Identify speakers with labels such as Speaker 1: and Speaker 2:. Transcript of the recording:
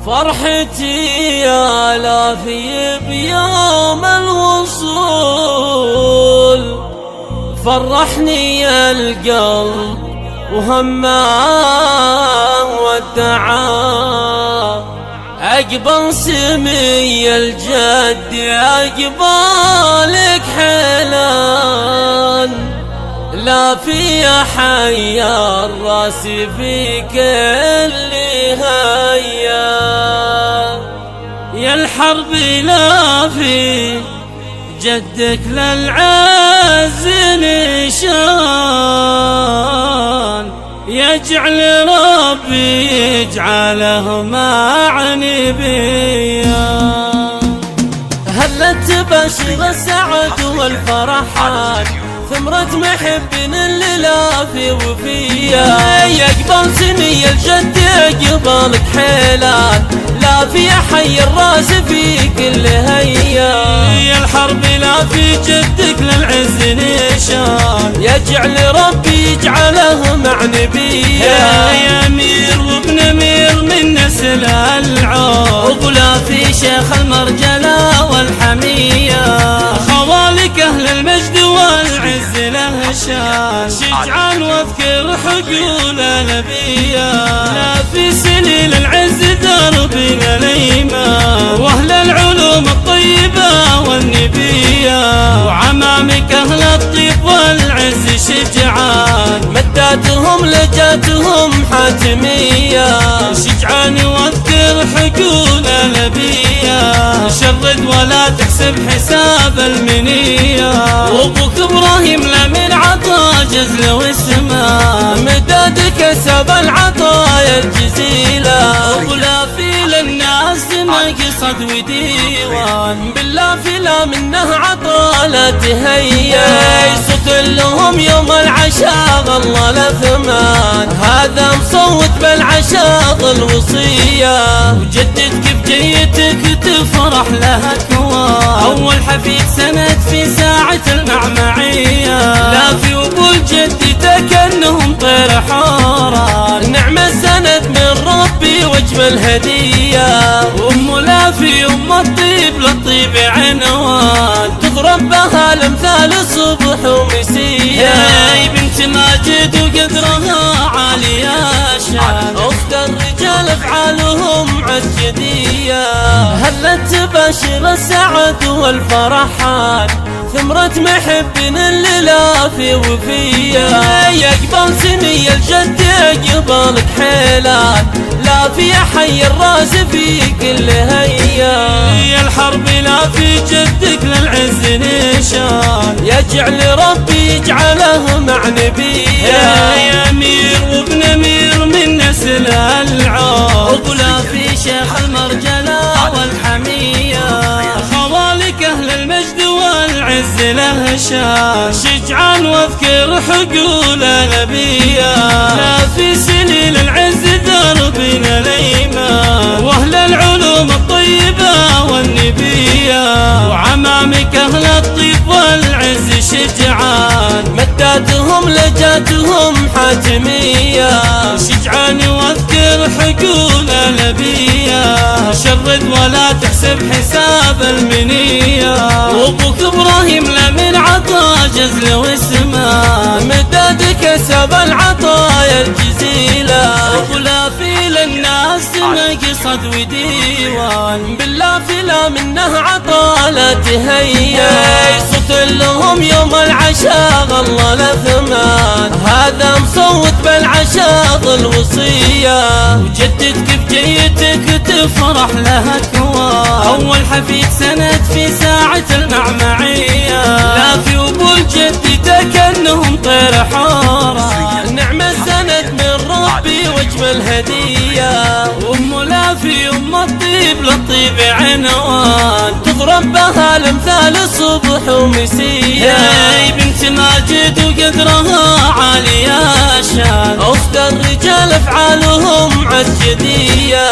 Speaker 1: فرحتي يا لافي بيوم الوصول، فرحني القلب وهماه ودعاه، عقبال سمي الجد عقبالك حلال، لا في حيا الراس في كل هيا، يا الحرب لا في جدك للعز نشان، يجعل ربي يجعله مع نبيا، هلت بشر السعد والفرحان، ثمرة محب اللي وفيا، يقبل سني الجد يقبلك حيلان، لا في حي الراس في كل هيا، يا الحرب لا في جدك للعز نشان، يجعل ربي يجعله مع نبيا، يا امير وابن امير من نسل العود، ولا في شيخ المرجله والحميه، خوالك اهل المجد والعز له شان، شجعان واذكر حقول نبيا، لا في سليل العز دربنا الايمان، واهل العلوم الطيبه والنبيه، وعمامك اهل الطيب والعز شجعان، مداتهم لجاتهم حاتميه، شجعان واذكر حقول نبيا، شرد ولا تحسب حساب المنيه، وابوك ابراهيم لمن عطا جزل واسمه، مدادك سب العطايا الجزيله، ولا في للناس مقصد وديوان، بالله في لا منه عطا لا تهيا، صوت لهم يوم العشاء الله لثمان، هذا مصوت بالعشاء الوصيه، وجدتك بجيتك تفرح لها كوان، اول حفيد سند في ساعه المعمعيه، لا في ابو الجد تكنهم طير حوران، نعم السند من ربي واجمل هديه، وام لا في ام الطيب للطيب عنوان، تضرب بها الامثال صبح ومسيه، يا بنت ماجد وقدرها عالي شان، اخت الرجال افعالهم عسجديه، هلت تباشر السعد والفرحان، ثمرة محب اللي لا في وفيا، يقبل سني الجد يقبلك حيلان، لا في حي الراس في كل هيا، يا الحرب لا في جدك للعز نشان، يجعل ربي يجعله مع نبيا، يا امير وابن امير من نسل العود، ولا في شيخ المرجله والحميه، خوالك اهل المجد والعز له شان، شجعان واذكر حقول نبيا، لا في سليل العز دربنا الايمان، واهل العلوم الطيبه والنبيه، وعمامك اهل الطيب والعز شجعان، مداتهم لجاتهم حاتميه، شجعان واذكر حقول نبيا، شرد ولا تحسب حساب المنيه، وابوك ابراهيم لمن عطا جزل واسمه، مدادك سب العطايا الجزيله، ولا في للناس مقصد وديوان، بالله في لا منه عطا لا تهيا، صوت لهم يوم العشاء الله لثمان، هذا مصوت بالعشاء الوصيه، وجدتك بجيتك تفرح لها كوان، اول حفيد سند في ساعه المعمعيه، لا في ابو الجد تكنهم طير حوران، نعم السند من ربي واجمل هديه، وام لا في ام الطيب للطيب عنوان، تضرب بها الامثال صبح ومسيه، يا بنت ماجد وقدرها عالي شان، اخت الرجال افعالهم عسجديه.